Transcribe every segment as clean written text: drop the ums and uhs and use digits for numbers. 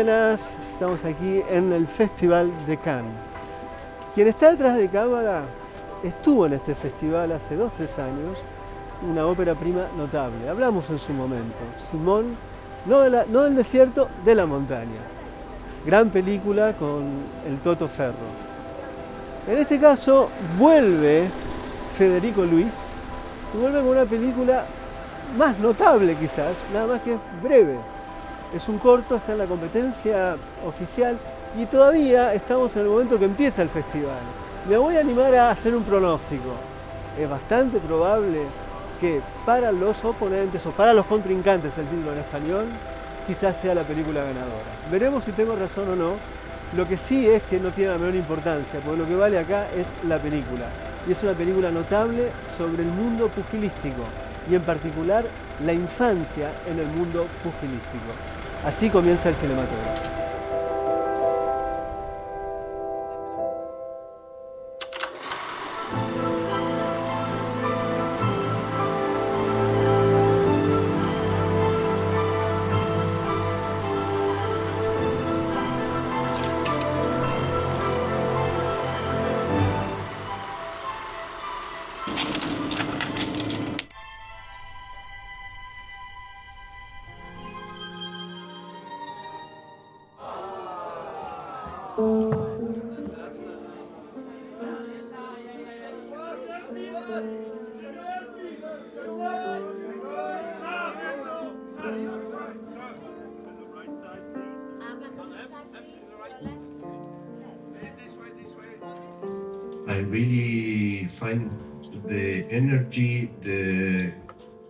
buenas. Estamos aquí en el Festival de Cannes. Quien está detrás de cámara estuvo en este festival hace 2-3 años, una ópera prima notable. Hablamos en su momento, Simón, no del desierto, de la montaña. Gran película con el Toto Ferro. En este caso vuelve Federico Luis y vuelve con una película más notable quizás, nada más que breve. Es un corto, está en la competencia oficial y todavía estamos en el momento que empieza el festival. Me voy a animar a hacer un pronóstico. Es bastante probable que para los oponentes o para los contrincantes, el título en español, quizás sea la película ganadora. Veremos si tengo razón o no. Lo que sí es que no tiene la menor importancia, porque lo que vale acá es la película. Y es una película notable sobre el mundo pugilístico y en particular la infancia en el mundo pugilístico. Así comienza el cinematógrafo. I really find the energy, the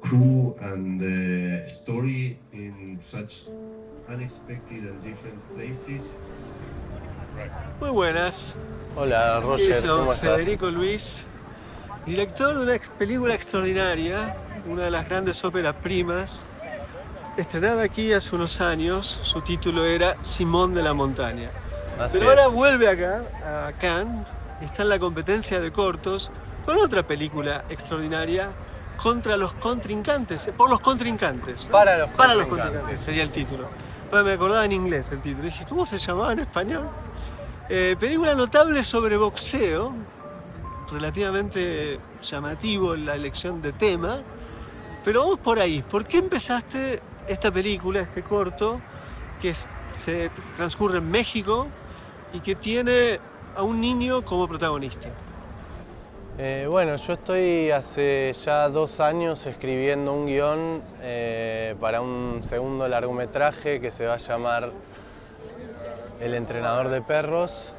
crew and the story in such unexpected and different places. Muy buenas. Hola Roger, ¿cómo estás? Federico Luis, director de una película extraordinaria, una de las grandes óperas primas, estrenada aquí hace unos años. Su título era Simón de la Montaña. Así Pero ahora es. vuelve acá, a Cannes, y está en la competencia de cortos con otra película extraordinaria contra los contrincantes, por los contrincantes. ¿No? Para los Para los contrincantes. contrincantes sería el título. Bueno, me acordaba en inglés el título. Dije, ¿cómo se llamaba en español? Película notable sobre boxeo, relativamente llamativo la elección de tema, pero vamos por ahí. ¿Por qué empezaste esta película, este corto, que se transcurre en México y que tiene a un niño como protagonista? Bueno, yo estoy hace ya 2 años escribiendo un guión para un segundo largometraje que se va a llamar El entrenador de perros,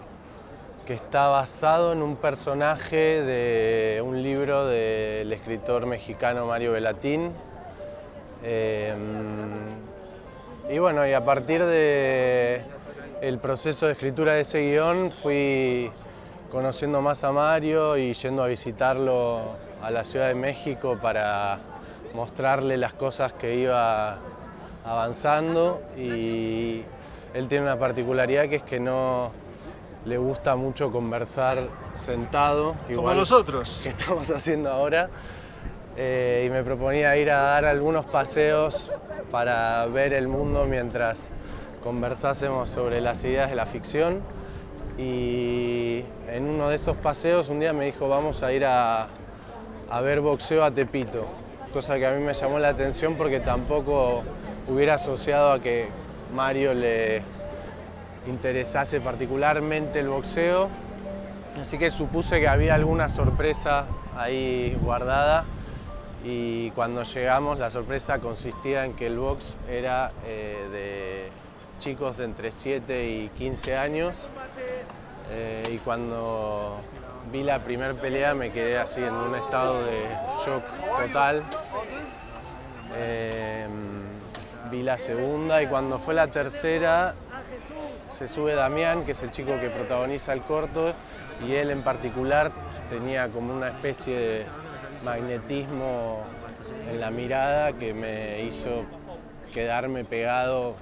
que está basado en un personaje de un libro del escritor mexicano Mario Bellatín. Y bueno, y a partir del proceso de escritura de ese guión fui conociendo más a Mario y yendo a visitarlo a la Ciudad de México para mostrarle las cosas que iba avanzando. Y él tiene una particularidad que es que no le gusta mucho conversar sentado, Como nosotros. que estamos haciendo ahora. Y me proponía ir a dar algunos paseos para ver el mundo mientras conversásemos sobre las ideas de la ficción. Y en uno de esos paseos un día me dijo, vamos a ir a ver boxeo a Tepito, cosa que a mí me llamó la atención porque tampoco hubiera asociado a que Mario le interesase particularmente el boxeo, así que supuse que había alguna sorpresa ahí guardada. Y cuando llegamos, la sorpresa consistía en que el box era de chicos de entre 7 y 15 años. Y cuando vi la primera pelea me quedé así en un estado de shock total. Vi la segunda y cuando fue la tercera se sube Damián, que es el chico que protagoniza el corto, y él en particular tenía como una especie de magnetismo en la mirada que me hizo quedarme pegado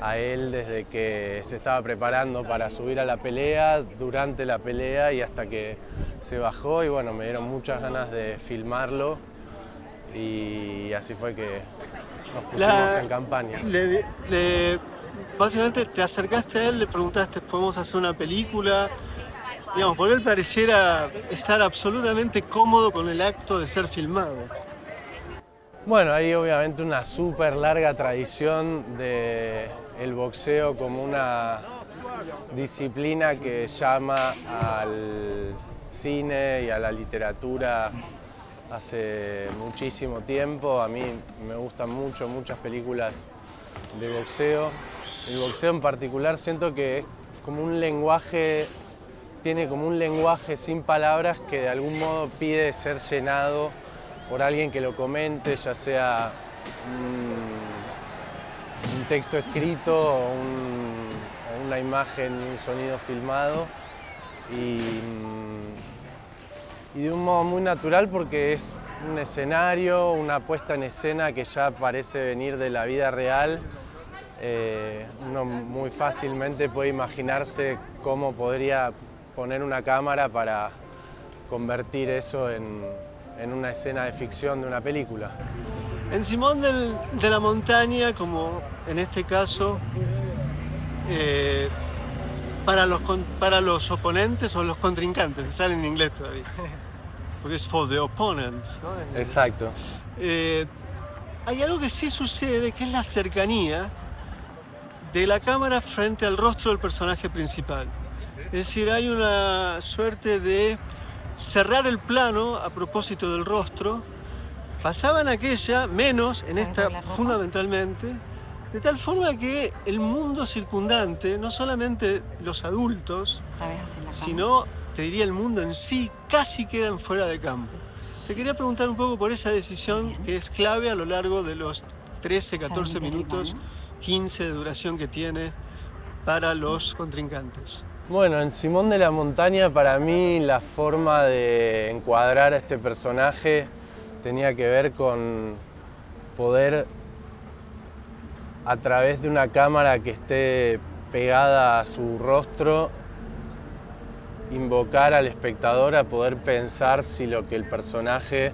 a él desde que se estaba preparando para subir a la pelea, durante la pelea y hasta que se bajó. Y bueno, me dieron muchas ganas de filmarlo y así fue que nos pusimos en campaña. básicamente te acercaste a él, le preguntaste, ¿podemos hacer una película? Digamos, porque él pareciera estar absolutamente cómodo con el acto de ser filmado. Bueno, hay obviamente una súper larga tradición del boxeo como una disciplina que llama al cine y a la literatura hace muchísimo tiempo. A mí me gustan muchas películas de boxeo. El boxeo en particular siento que es como un lenguaje, tiene como un lenguaje sin palabras que de algún modo pide ser llenado por alguien que lo comente, ya sea un texto escrito o una imagen, un sonido filmado. Y de un modo muy natural porque es un escenario, una puesta en escena que ya parece venir de la vida real. Uno muy fácilmente puede imaginarse cómo podría poner una cámara para convertir eso en una escena de ficción de una película. En Simón de la Montaña, como en este caso, para los oponentes o los contrincantes, sale en inglés todavía, porque es for the opponents, ¿no? Exacto. Hay algo que sí sucede, que es la cercanía de la cámara frente al rostro del personaje principal. Es decir, hay una suerte de cerrar el plano a propósito del rostro. Pasaba en aquella, menos en esta fundamentalmente, de tal forma que el mundo circundante, no solamente los adultos, sino, te diría, el mundo en sí, casi quedan fuera de campo. Te quería preguntar un poco por esa decisión que es clave a lo largo de los 13, 14 minutos, 15 de duración que tiene para los contrincantes. Bueno, en Simón de la Montaña para mí la forma de encuadrar a este personaje tenía que ver con poder, a través de una cámara que esté pegada a su rostro, invocar al espectador a poder pensar si lo que el personaje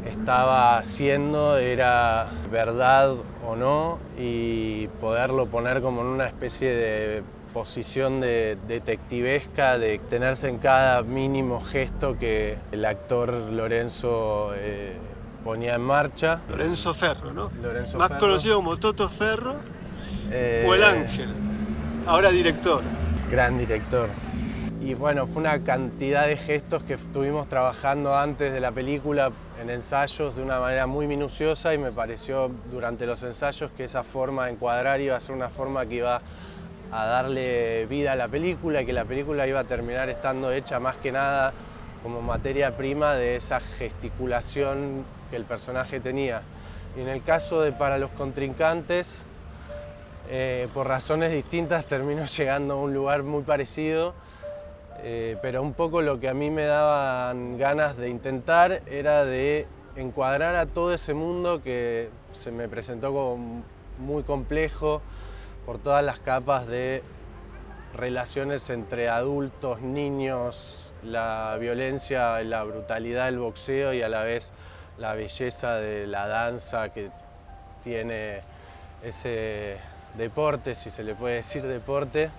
estaba haciendo era verdad o no y poderlo poner como en una especie de posición de detectivesca, de tenerse en cada mínimo gesto que el actor Lorenzo ponía en marcha. Lorenzo Ferro, ¿no? Lorenzo Más Ferro. conocido como Toto Ferro o El Ángel, ahora director. Gran director. Y bueno, fue una cantidad de gestos que estuvimos trabajando antes de la película en ensayos de una manera muy minuciosa y me pareció durante los ensayos que esa forma de encuadrar iba a ser una forma que iba a darle vida a la película y que la película iba a terminar estando hecha más que nada como materia prima de esa gesticulación que el personaje tenía. Y en el caso de para los contrincantes, por razones distintas terminó llegando a un lugar muy parecido, pero un poco lo que a mí me daban ganas de intentar era de encuadrar a todo ese mundo que se me presentó como muy complejo, por todas las capas de relaciones entre adultos, niños, la violencia, la brutalidad del boxeo y a la vez la belleza de la danza que tiene ese deporte, si se le puede decir deporte.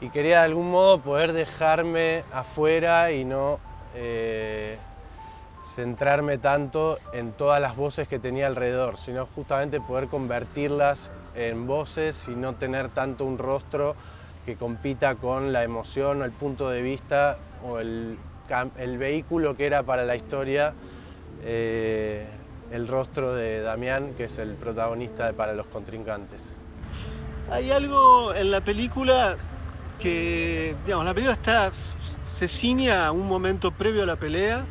Y quería de algún modo poder dejarme afuera y no centrarme tanto en todas las voces que tenía alrededor, sino justamente poder convertirlas en voces y no tener tanto un rostro que compita con la emoción o el punto de vista o el vehículo que era para la historia el rostro de Damián, que es el protagonista para los contrincantes. Hay algo en la película que, digamos, la película se ciñe a un momento previo a la pelea,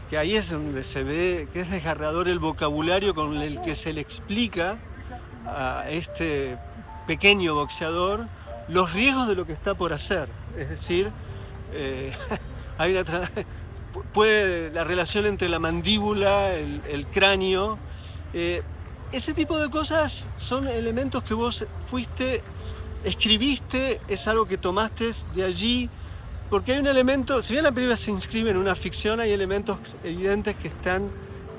que ahí es donde se ve que es desgarrador el vocabulario con el que se le explica a este pequeño boxeador los riesgos de lo que está por hacer. Es decir, hay la relación entre la mandíbula, el cráneo. Ese tipo de cosas son elementos que vos escribiste, es algo que tomaste de allí. Porque hay un elemento, si bien la película se inscribe en una ficción, hay elementos evidentes que están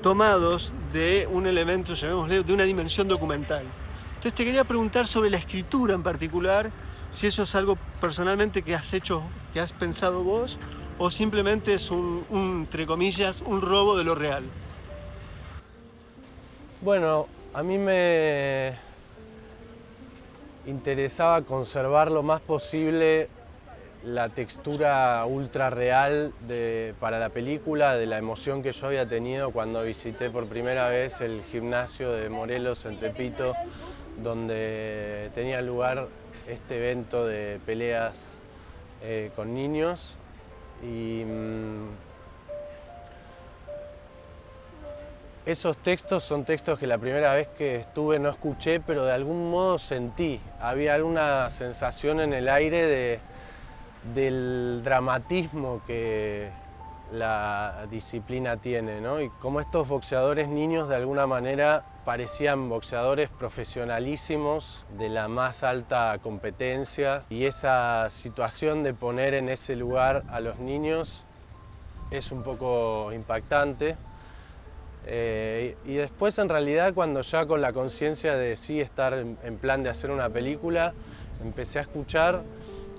tomados de un elemento, llamémosle, de una dimensión documental. Entonces te quería preguntar sobre la escritura en particular, si eso es algo personalmente que has hecho, que has pensado vos, o simplemente es entre comillas, un robo de lo real. Bueno, a mí me interesaba conservar lo más posible la textura ultra real para la película, de la emoción que yo había tenido cuando visité por primera vez el gimnasio de Morelos en Tepito, donde tenía lugar este evento de peleas con niños. Y esos textos son textos que la primera vez que estuve no escuché, pero de algún modo sentí. Había alguna sensación en el aire del dramatismo que la disciplina tiene, ¿no? Y como estos boxeadores niños de alguna manera parecían boxeadores profesionalísimos de la más alta competencia, y esa situación de poner en ese lugar a los niños es un poco impactante. Y después, en realidad, cuando ya con la conciencia de sí estar en plan de hacer una película, empecé a escuchar,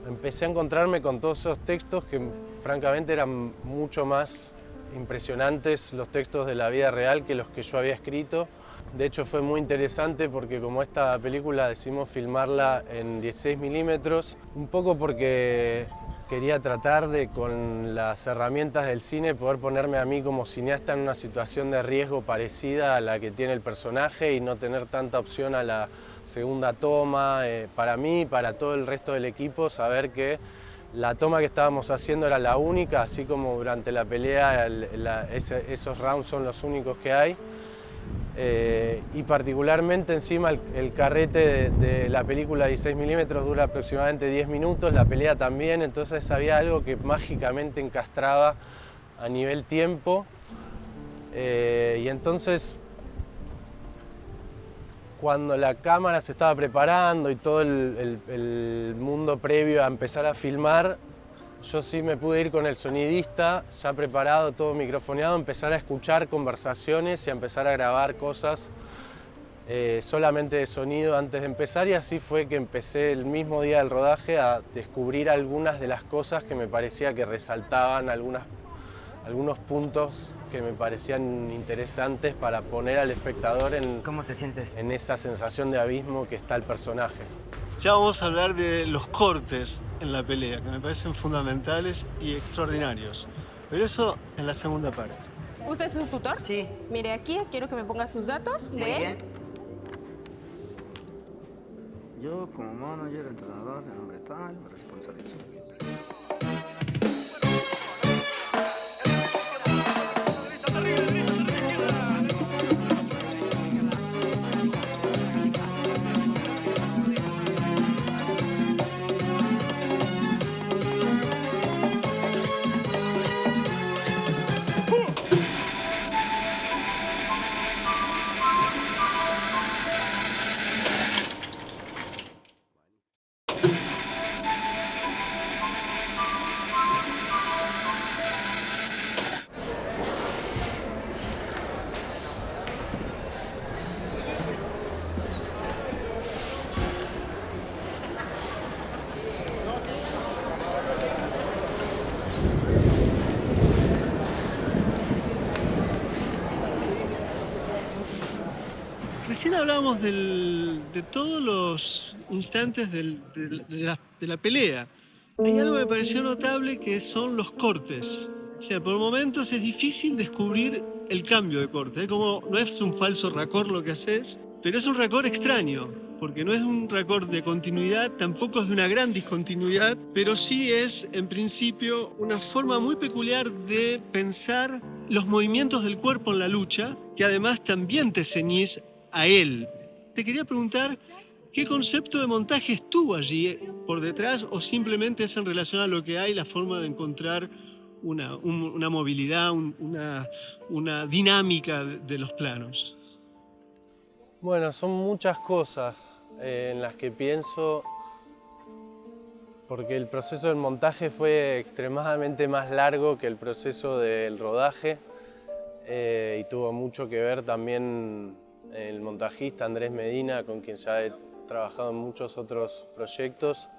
empecé a encontrarme con todos esos textos que francamente eran mucho más impresionantes, los textos de la vida real, que los que yo había escrito. De hecho, fue muy interesante porque como esta película decidimos filmarla en 16 milímetros, un poco porque quería tratar de, con las herramientas del cine, poder ponerme a mí como cineasta en una situación de riesgo parecida a la que tiene el personaje y no tener tanta opción a la segunda toma. Para mí y para todo el resto del equipo, saber que la toma que estábamos haciendo era la única, así como durante la pelea esos rounds son los únicos que hay. Y particularmente encima el carrete de la película 16 milímetros dura aproximadamente 10 minutos, la pelea también, entonces había algo que mágicamente encastraba a nivel tiempo. Y entonces, cuando la cámara se estaba preparando y todo el mundo previo a empezar a filmar, yo sí me pude ir con el sonidista, ya preparado, todo microfoneado, empezar a escuchar conversaciones y a empezar a grabar cosas solamente de sonido antes de empezar, y así fue que empecé el mismo día del rodaje a descubrir algunas de las cosas que me parecía que resaltaban, algunos puntos que me parecían interesantes para poner al espectador ¿Cómo te sientes? en esa sensación de abismo que está el personaje. Ya vamos a hablar de los cortes en la pelea, que me parecen fundamentales y extraordinarios. Pero eso en la segunda parte. ¿Usted es su tutor? Sí. Mire, aquí quiero que me ponga sus datos Muy de él. bien. Yo, como manager, entrenador, de nombre tal, me responsabilizo. Recién hablábamos de todos los instantes de la pelea. Hay algo que me pareció notable que son los cortes. O sea, por momentos es difícil descubrir el cambio de corte. Como no es un falso raccord lo que haces, pero es un raccord extraño, porque no es un raccord de continuidad, tampoco es de una gran discontinuidad, pero sí es, en principio, una forma muy peculiar de pensar los movimientos del cuerpo en la lucha, que además también te ceñís a él. Te quería preguntar, ¿qué concepto de montaje estuvo allí por detrás, o simplemente es en relación a lo que hay, la forma de encontrar una movilidad, una dinámica de los planos? Bueno, son muchas cosas en las que pienso, porque el proceso del montaje fue extremadamente más largo que el proceso del rodaje. y tuvo mucho que ver también el montajista Andrés Medina, con quien ya he trabajado en muchos otros proyectos,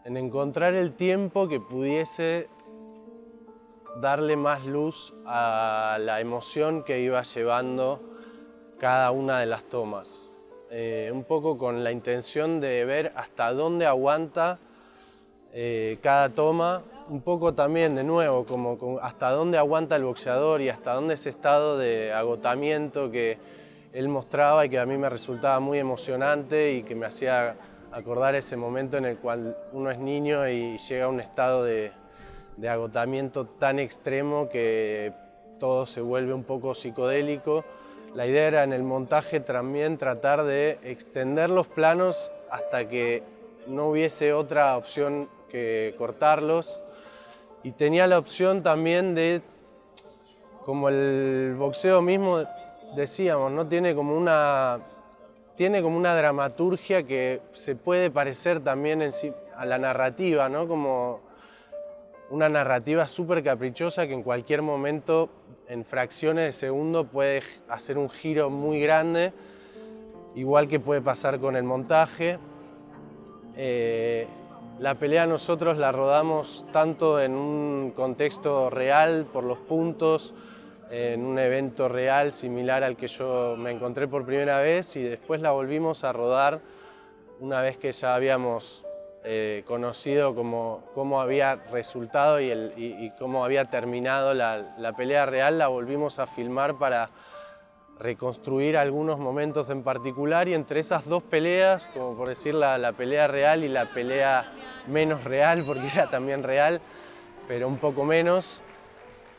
en encontrar el tiempo que pudiese darle más luz a la emoción que iba llevando cada una de las tomas. Un poco con la intención de ver hasta dónde aguanta cada toma, un poco también de nuevo como hasta dónde aguanta el boxeador y hasta dónde ese estado de agotamiento que él mostraba y que a mí me resultaba muy emocionante y que me hacía acordar ese momento en el cual uno es niño y llega a un estado de agotamiento tan extremo que todo se vuelve un poco psicodélico. La idea era en el montaje también tratar de extender los planos hasta que no hubiese otra opción que cortarlos, y tenía la opción también de, como el boxeo mismo decíamos, ¿no? tiene como una dramaturgia que se puede parecer también en sí a la narrativa, ¿no? Como una narrativa súper caprichosa que en cualquier momento, en fracciones de segundo, puede hacer un giro muy grande, igual que puede pasar con el montaje. La pelea nosotros la rodamos tanto en un contexto real, por los puntos, en un evento real similar al que yo me encontré por primera vez, y después la volvimos a rodar una vez que ya habíamos conocido cómo había resultado y cómo había terminado la pelea real. La volvimos a filmar para reconstruir algunos momentos en particular, y entre esas dos peleas, como por decir la pelea real y la pelea menos real, porque era también real, pero un poco menos,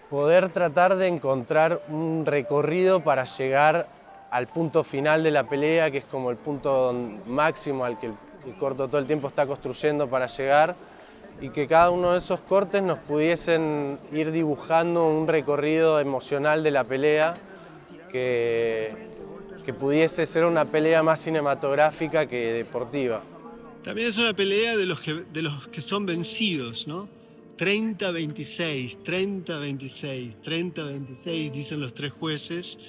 poder tratar de encontrar un recorrido para llegar al punto final de la pelea, que es como el punto máximo al que el corto todo el tiempo está construyendo para llegar, y que cada uno de esos cortes nos pudiesen ir dibujando un recorrido emocional de la pelea que pudiese ser una pelea más cinematográfica que deportiva. También es una pelea de los que son vencidos, ¿no? 30-26, 30-26, 30-26, dicen los tres jueces,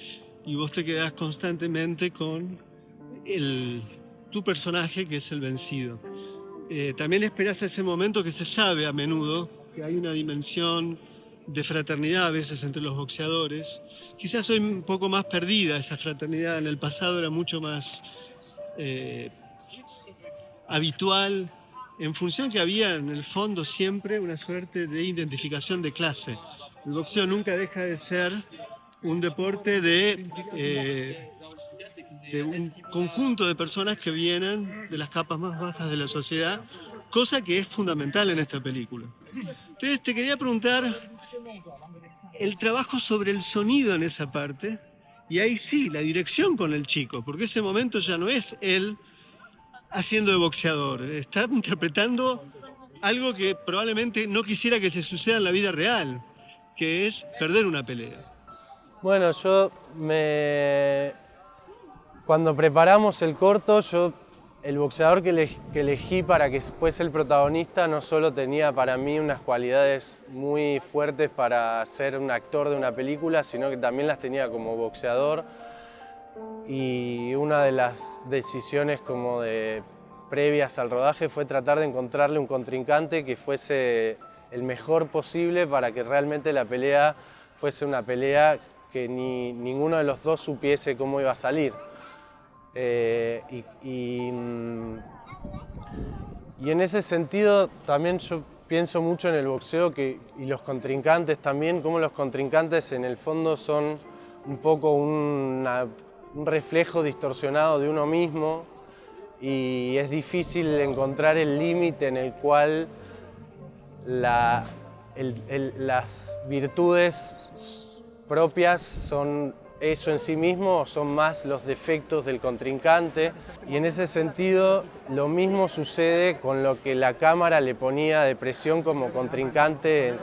y vos te quedás constantemente con tu personaje, que es el vencido. También esperás ese momento que se sabe a menudo, que hay una dimensión de fraternidad a veces entre los boxeadores. Quizás hoy un poco más perdida esa fraternidad, en el pasado era mucho más habitual, en función que había en el fondo siempre una suerte de identificación de clase. El boxeo nunca deja de ser un deporte de un conjunto de personas que vienen de las capas más bajas de la sociedad, cosa que es fundamental en esta película. Entonces te quería preguntar el trabajo sobre el sonido en esa parte, y ahí sí, la dirección con el chico, porque ese momento ya no es él haciendo de boxeador, está interpretando algo que probablemente no quisiera que se suceda en la vida real, que es perder una pelea. Bueno, cuando preparamos el corto, el boxeador que elegí para que fuese el protagonista no solo tenía para mí unas cualidades muy fuertes para ser un actor de una película, sino que también las tenía como boxeador. Y una de las decisiones previas al rodaje fue tratar de encontrarle un contrincante que fuese el mejor posible para que realmente la pelea fuese una pelea que ninguno de los dos supiese cómo iba a salir. Y en ese sentido también yo pienso mucho en el boxeo y los contrincantes también, cómo los contrincantes en el fondo son un poco un reflejo distorsionado de uno mismo, y es difícil encontrar el límite en el cual las virtudes propias son eso en sí mismo o son más los defectos del contrincante. Y en ese sentido lo mismo sucede con lo que la cámara le ponía de presión como contrincante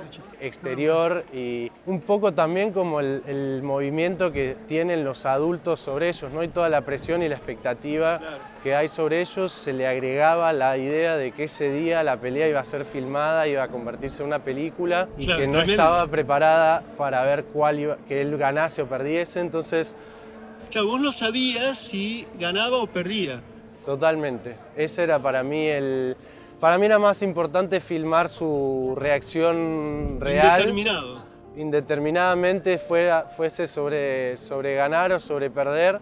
exterior, y un poco también como el movimiento que tienen los adultos sobre ellos, ¿no? Y toda la presión y la expectativa que hay sobre ellos, se le agregaba la idea de que ese día la pelea iba a ser filmada, iba a convertirse en una película y Claro, que no tremendo. estaba preparada para ver que él ganase o perdiese, entonces Claro, vos no sabías si ganaba o perdía. totalmente. Ese era para mí Para mí era más importante filmar su reacción real. Indeterminado. Indeterminadamente fuese sobre ganar o sobre perder.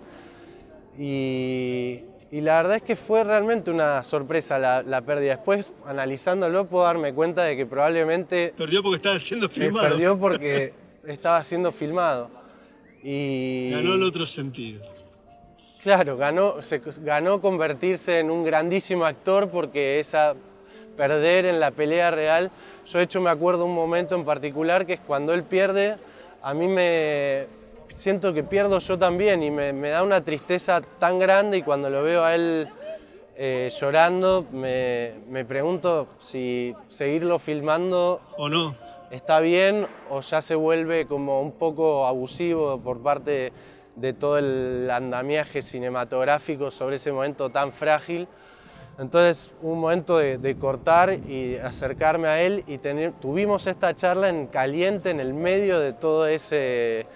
Y la verdad es que fue realmente una sorpresa la pérdida. Después, analizándolo, puedo darme cuenta de que probablemente Perdió porque estaba siendo filmado. perdió porque estaba siendo filmado. Y Ganó el otro sentido. claro, ganó convertirse en un grandísimo actor porque perder en la pelea real. Yo de hecho me acuerdo un momento en particular que es cuando él pierde, a mí siento que pierdo yo también y me da una tristeza tan grande y cuando lo veo a él llorando me pregunto si seguirlo filmando ¿O no? está bien o ya se vuelve como un poco abusivo por parte de todo el andamiaje cinematográfico sobre ese momento tan frágil. Entonces, un momento de cortar y acercarme a él y tuvimos esta charla en caliente en el medio de todo ese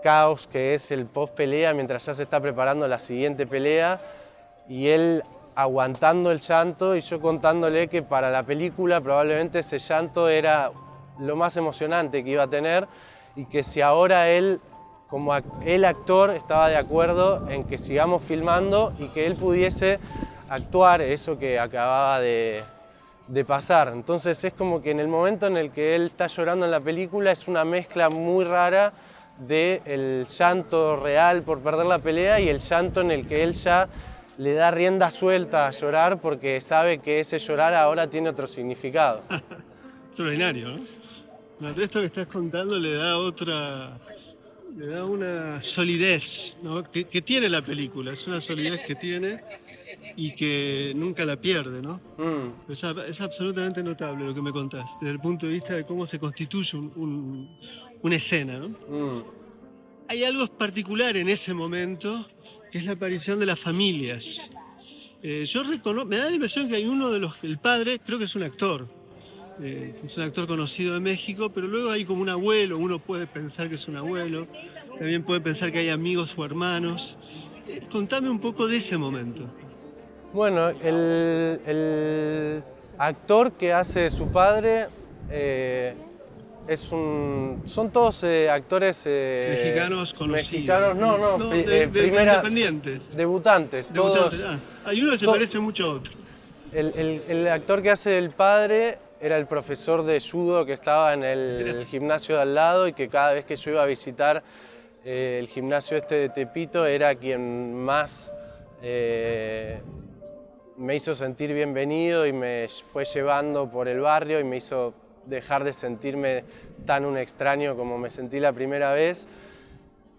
caos que es el post pelea mientras ya se está preparando la siguiente pelea y él aguantando el llanto y yo contándole que para la película probablemente ese llanto era lo más emocionante que iba a tener y que si ahora él, como el actor, estaba de acuerdo en que sigamos filmando y que él pudiese actuar eso que acababa de pasar. Entonces es como que en el momento en el que él está llorando en la película es una mezcla muy rara del llanto real por perder la pelea y el llanto en el que él ya le da rienda suelta a llorar porque sabe que ese llorar ahora tiene otro significado. Extraordinario, ¿no? No, esto que estás contando le da una solidez, ¿no? que tiene la película, es una solidez que tiene y que nunca la pierde, ¿no? Es absolutamente notable lo que me contaste, desde el punto de vista de cómo se constituye una escena, ¿no? Hay algo particular en ese momento, que es la aparición de las familias. Me da la impresión que hay el padre, creo que es un actor conocido de México, pero luego hay como un abuelo, uno puede pensar que es un abuelo, también puede pensar que hay amigos o hermanos. Contame un poco de ese momento. Bueno, el actor que hace su padre son todos actores Mexicanos conocidos. Mexicanos, no, independientes. Debutantes. Todos. Hay uno que se parece mucho a otro. El actor que hace el padre era el profesor de judo que estaba en el gimnasio de al lado y que cada vez que yo iba a visitar el gimnasio de Tepito era quien más me hizo sentir bienvenido y me fue llevando por el barrio y me hizo dejar de sentirme tan un extraño como me sentí la primera vez.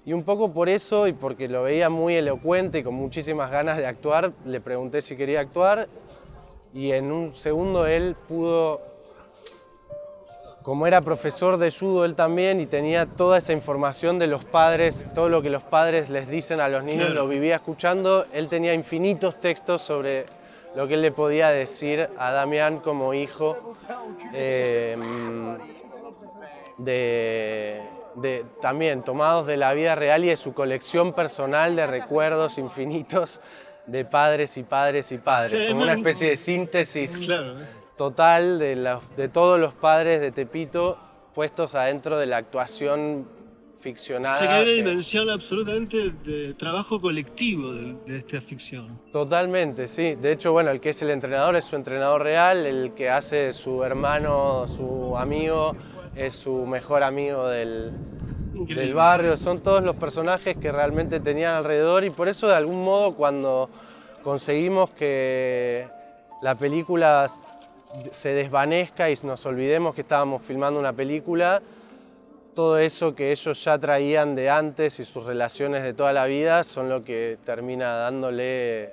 Y un poco por eso y porque lo veía muy elocuente y con muchísimas ganas de actuar, le pregunté si quería actuar y en un segundo él pudo, como era profesor de judo él también y tenía toda esa información de los padres, todo lo que los padres les dicen a los niños, Claro. Lo vivía escuchando, él tenía infinitos textos sobre lo que él le podía decir a Damián como hijo también tomados de la vida real y de su colección personal de recuerdos infinitos de padres y padres y padres, Sí, como una especie de síntesis Claro. total de todos los padres de Tepito puestos adentro de la actuación ficcionada. O sea que hay una dimensión absolutamente de trabajo colectivo de esta ficción. Totalmente, sí. De hecho, bueno, el que es el entrenador es su entrenador real, el que hace su hermano, su amigo, es su mejor amigo del barrio. Son todos los personajes que realmente tenían alrededor y por eso de algún modo cuando conseguimos que la película se desvanezca y nos olvidemos que estábamos filmando una película, todo eso que ellos ya traían de antes y sus relaciones de toda la vida son lo que termina dándole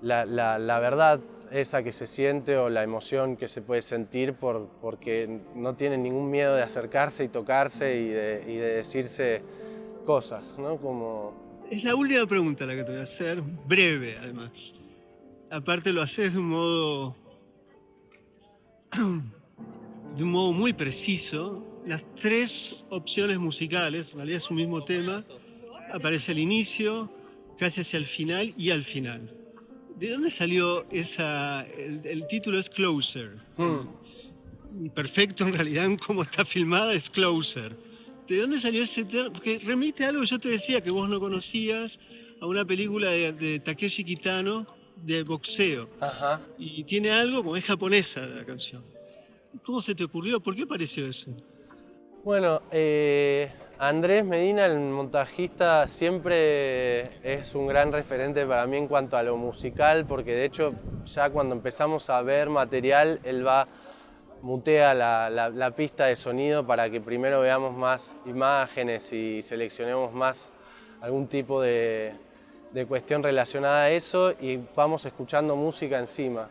la verdad esa que se siente o la emoción que se puede sentir porque no tienen ningún miedo de acercarse y tocarse y de decirse cosas, ¿no? Como... Es la última pregunta la que te voy a hacer, breve además. Aparte lo haces de un modo muy preciso. Las tres opciones musicales, en realidad es un mismo tema, aparece al inicio, casi hacia el final y al final. ¿De dónde salió esa? El título es Closer. Perfecto en realidad en cómo está filmada es Closer. ¿De dónde salió ese tema? Porque remite a algo que yo te decía que vos no conocías, a una película de Takeshi Kitano de boxeo. Ajá. Y tiene algo, como es japonesa la canción. ¿Cómo se te ocurrió? ¿Por qué apareció eso? Bueno, Andrés Medina, el montajista, siempre es un gran referente para mí en cuanto a lo musical, porque de hecho ya cuando empezamos a ver material, él mutea la pista de sonido para que primero veamos más imágenes y seleccionemos más algún tipo de cuestión relacionada a eso y vamos escuchando música encima.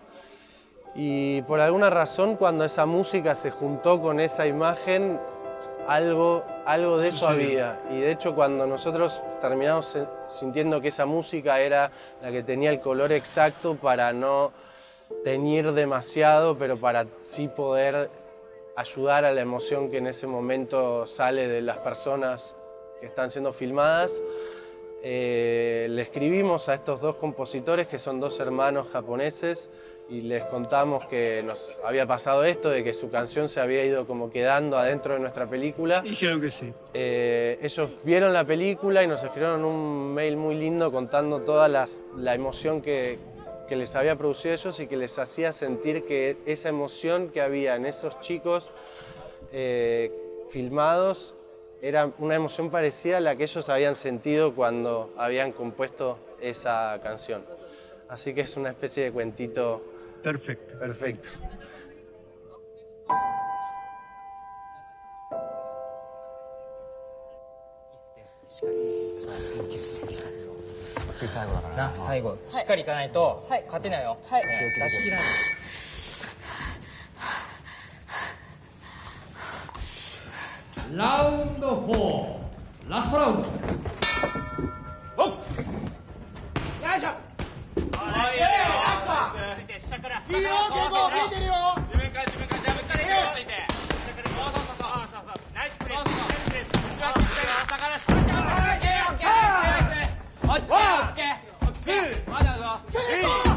Y por alguna razón, cuando esa música se juntó con esa imagen, algo de eso había. Y de hecho, cuando nosotros terminamos sintiendo que esa música era la que tenía el color exacto para no teñir demasiado, pero para sí poder ayudar a la emoción que en ese momento sale de las personas que están siendo filmadas, le escribimos a estos dos compositores, que son dos hermanos japoneses, y les contamos que nos había pasado esto, de que su canción se había ido como quedando adentro de nuestra película. Dijeron que sí. Ellos vieron la película y nos escribieron un mail muy lindo contando toda la emoción que les había producido ellos y que les hacía sentir que esa emoción que había en esos chicos filmados era una emoción parecida a la que ellos habían sentido cuando habían compuesto esa canción. Así que es una especie de cuentito perfecto. Perfecto.最後しっかりいかないと勝てないよ。出し切らない。ラウンド4ラストラウンド。よいしょ。下から。いいよ、結構見えてるよ。自分からジャブからいくよ。ついて。下からそうそう。ナイスプレー。ナイスプレー。下から下から。オッケー。オッケー。まだあるぞ。